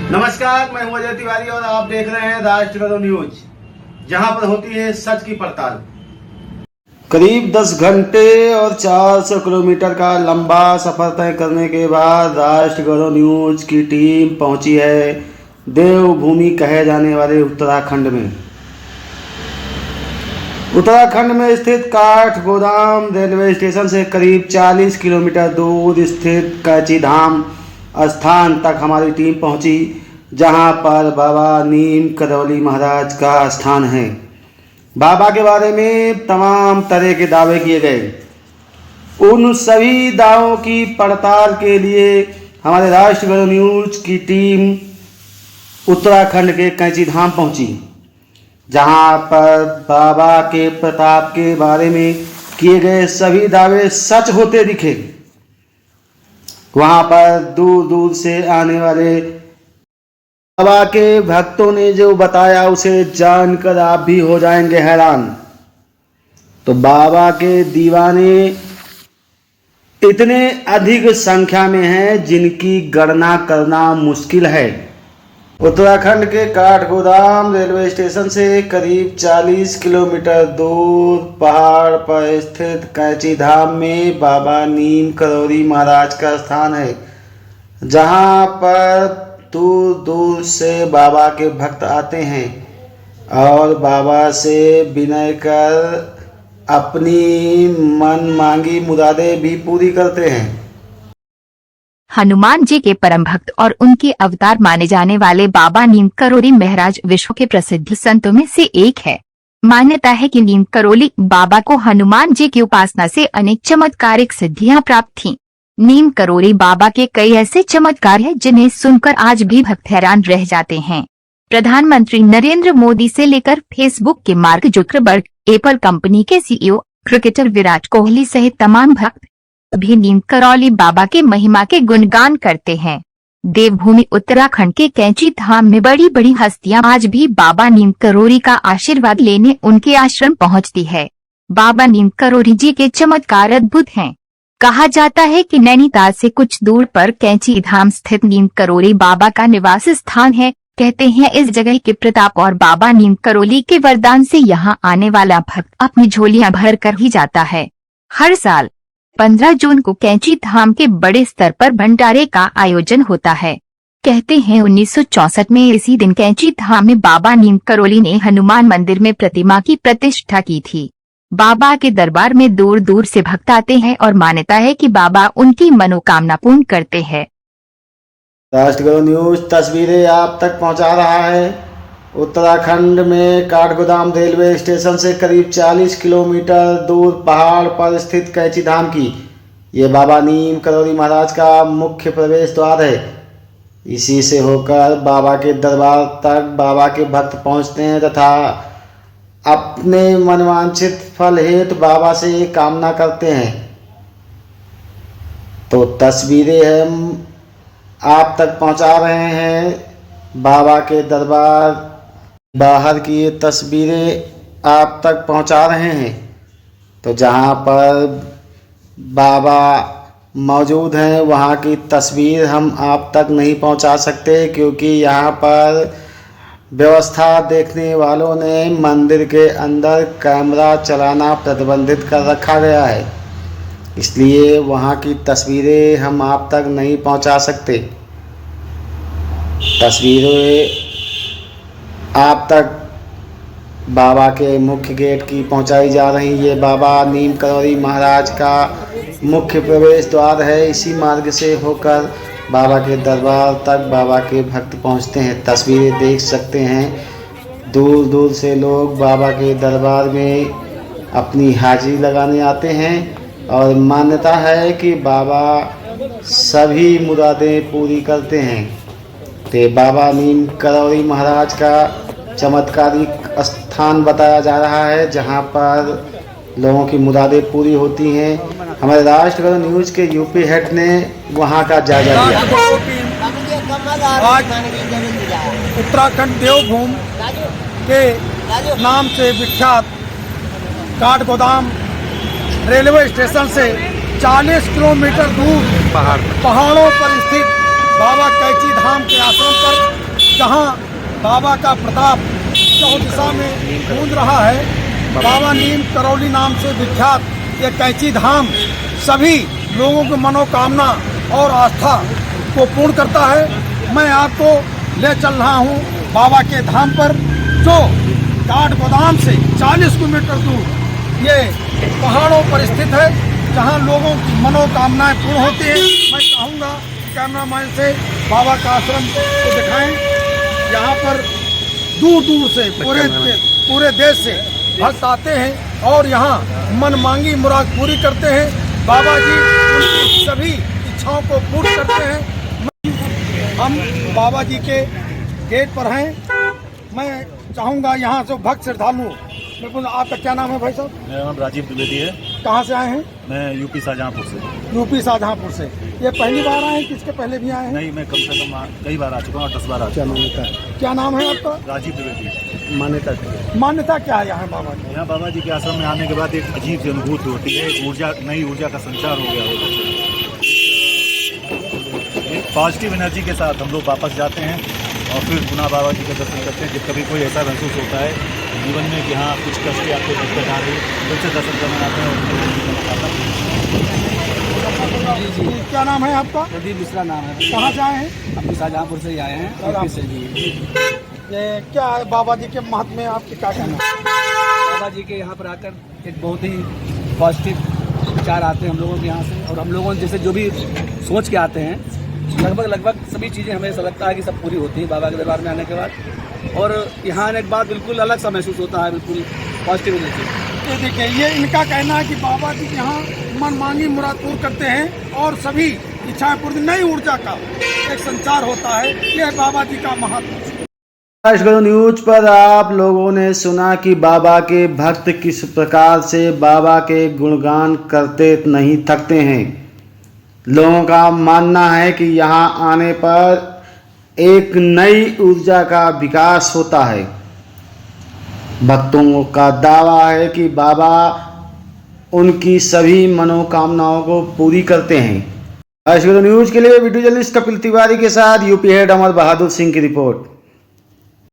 नमस्कार, मैं हूं अजय तिवारी और आप देख रहे हैं राष्ट्र गौरव न्यूज, जहां पर होती है सच की पड़ताल। करीब 10 घंटे और 400 किलोमीटर का लंबा सफर तय करने के बाद राष्ट्र गौरव न्यूज की टीम पहुंची है देवभूमि कहे जाने वाले उत्तराखंड में। उत्तराखंड में स्थित काठगोदाम रेलवे स्टेशन से करीब 40 किलोमीटर दूर स्थित कैचीधाम स्थान तक हमारी टीम पहुंची, जहां पर बाबा नीम करौली महाराज का स्थान है। बाबा के बारे में तमाम तरह के दावे किए गए। उन सभी दावों की पड़ताल के लिए हमारे राष्ट्र गौरव न्यूज की टीम उत्तराखंड के कैचीधाम पहुंची, जहां पर बाबा के प्रताप के बारे में किए गए सभी दावे सच होते दिखे। वहां पर दूर दूर से आने वाले बाबा के भक्तों ने जो बताया उसे जानकर आप भी हो जाएंगे हैरान। तो बाबा के दीवाने इतने अधिक संख्या में हैं जिनकी गणना करना मुश्किल है। उत्तराखंड के काठगोदाम रेलवे स्टेशन से करीब 40 किलोमीटर दूर पहाड़ पर स्थित कैचीधाम में बाबा नीम करौली महाराज का स्थान है, जहां पर दूर दूर से बाबा के भक्त आते हैं और बाबा से विनय कर अपनी मन मांगी मुरादें भी पूरी करते हैं। हनुमान जी के परम भक्त और उनके अवतार माने जाने वाले बाबा नीम करौली महाराज विश्व के प्रसिद्ध संतों में से एक है। मान्यता है कि नीम करौली बाबा को हनुमान जी की उपासना से अनेक चमत्कारिक सिद्धियां प्राप्त थीं। नीम करौली बाबा के कई ऐसे चमत्कार हैं जिन्हें सुनकर आज भी भक्त हैरान रह जाते हैं। प्रधानमंत्री नरेंद्र मोदी से लेकर फेसबुक के मार्क जुकरबर्ग, एप्पल कंपनी के सीईओ, क्रिकेटर विराट कोहली सहित तमाम भक्त भी नीम करौली बाबा के महिमा के गुणगान करते हैं। देवभूमि उत्तराखंड के कैंची धाम में बड़ी बड़ी हस्तियां आज भी बाबा नीम करौली का आशीर्वाद लेने उनके आश्रम पहुंचती है। बाबा नीम करौली जी के चमत्कार अद्भुत हैं। कहा जाता है कि नैनीताल से कुछ दूर पर कैंची धाम स्थित नीम करौली बाबा का निवास स्थान है। कहते हैं इस जगह के प्रताप और बाबा नीम करौली के वरदान से यहाँ आने वाला भक्त अपनी झोलियां भर कर ही जाता है। हर साल 15 जून को कैंची धाम के बड़े स्तर पर भंडारे का आयोजन होता है। कहते हैं 1964 में इसी दिन कैंची धाम में बाबा नीम करौली ने हनुमान मंदिर में प्रतिमा की प्रतिष्ठा की थी। बाबा के दरबार में दूर दूर से भक्त आते हैं और मान्यता है कि बाबा उनकी मनोकामना पूर्ण करते हैं। राष्ट्र गौरव न्यूज तस्वीरें आप तक पहुंचा रहा है। उत्तराखंड में काठगोदाम रेलवे स्टेशन से करीब 40 किलोमीटर दूर पहाड़ पर स्थित कैचीधाम की ये बाबा नीम करौली महाराज का मुख्य प्रवेश द्वार है। इसी से होकर बाबा के दरबार तक बाबा के भक्त पहुंचते हैं तथा अपने मनवांछित फल हेतु बाबा से कामना करते हैं। तो तस्वीरें हम आप तक पहुंचा रहे हैं। बाबा के दरबार बाहर की ये तस्वीरें आप तक पहुंचा रहे हैं। तो जहां पर बाबा मौजूद हैं वहां की तस्वीर हम आप तक नहीं पहुंचा सकते, क्योंकि यहां पर व्यवस्था देखने वालों ने मंदिर के अंदर कैमरा चलाना प्रतिबंधित कर रखा गया है, इसलिए वहां की तस्वीरें हम आप तक नहीं पहुंचा सकते। तस्वीरें आप तक बाबा के मुख्य गेट की पहुंचाई जा रही। ये बाबा नीम करौली महाराज का मुख्य प्रवेश द्वार है। इसी मार्ग से होकर बाबा के दरबार तक बाबा के भक्त पहुंचते हैं। तस्वीरें देख सकते हैं, दूर दूर से लोग बाबा के दरबार में अपनी हाजिरी लगाने आते हैं और मान्यता है कि बाबा सभी मुरादें पूरी करते हैं। तो बाबा नीम करौली महाराज का चमत्कारिक स्थान बताया जा रहा है, जहां पर लोगों की मुरादें पूरी होती हैं। हमारे राष्ट्र गौरव न्यूज के यूपी हेड ने वहां का जायजा लिया। आज उत्तराखंड देवभूमि के नाम से विख्यात काठगोदाम रेलवे स्टेशन से 40 किलोमीटर दूर पहाड़ों पर स्थित बाबा कैची धाम के आश्रम पर, जहां बाबा का प्रताप चौ दिशा में गूंज रहा है। बाबा नीम करौली नाम से विख्यात ये कैची धाम सभी लोगों की मनोकामना और आस्था को पूर्ण करता है। मैं आपको ले चल रहा हूँ बाबा के धाम पर, जो काठगोदाम से 40 किलोमीटर दूर ये पहाड़ों पर स्थित है, जहाँ लोगों की मनोकामनाएं पूर्ण होती हैं। मैं चाहूँगा कैमरामैन से बाबा का आश्रम को दिखाएं। यहाँ पर दूर दूर से पूरे देश से भक्त आते हैं और यहाँ मन मांगी मुराद पूरी करते हैं। बाबा जी उनकी सभी इच्छाओं को पूर्ण करते हैं। हम बाबा जी के गेट पर हैं। मैं चाहूँगा यहाँ से भक्त श्रद्धालु, बिल्कुल। आपका क्या नाम है भाई साहब? मेरा नाम राजीव द्विवेदी है। कहाँ से आए हैं? मैं यूपी शाहजहाँपुर से। यूपी शाहजहाँपुर से। ये पहली बार आए हैं, किसके पहले भी आए हैं? नहीं, मैं कम से कम कई बार आ चुका हूँ, 10 बार आ चुका हूँ। क्या नाम है आपका? राजीव द्विवेदी। मान्यता क्या है यहाँ बाबा की? यहाँ बाबा जी के आश्रम में आने के बाद एक अजीब सी अनुभूति होती है। ऊर्जा, नई ऊर्जा का संचार हो गया होगा। एक पॉजिटिव एनर्जी के साथ हम लोग वापस जाते हैं और फिर पुनः बाबा जी का दर्शन करते हैं। जब कभी कोई ऐसा महसूस होता है जीवन में कि हाँ कुछ कष्ट या कोई दिक्कत आ रही है, फिर से दर्शन करने आते हैं। जी, क्या नाम है आपका? प्रदीप मिश्रा नाम है। कहाँ से आए हैं? हम शाहजहाँपुर से ही आए हैं। यूपी से जी। ये क्या है बाबा जी के महत्व में आपके क्या कहना है? बाबा जी के यहाँ पर आकर एक बहुत ही पॉजिटिव विचार आते हैं हम लोगों के यहाँ से, और हम लोगों जैसे जो भी सोच के आते हैं लगभग सभी चीज़ें हमें ऐसा लगता है कि सब पूरी होती है बाबा के दरबार में आने के बाद। और यहाँ आने के बाद बिल्कुल अलग सा महसूस होता है, बिल्कुल पॉजिटिव एनर्जी। ये देखिए, ये इनका कहना है कि बाबा जी यहाँ मन मांगी मुराद पूर्ण करते हैं और सभी इच्छाएं पूरी, नई ऊर्जा का एक संचार होता है। यह बाबा जी का महत्व। राजगुरु न्यूज पर आप लोगों ने सुना कि बाबा के भक्त किस प्रकार से बाबा के गुणगान करते नहीं थकते हैं। लोगों का मानना है कि यहाँ आने पर एक नई ऊर्जा का विकास होता है। भक्तों का दावा है कि बाबा उनकी सभी मनोकामनाओं को पूरी करते हैं। राजगुरु न्यूज के लिए वीडियो जर्नलिस्ट कपिल तिवारी के साथ यूपी हेड अमर बहादुर सिंह की रिपोर्ट।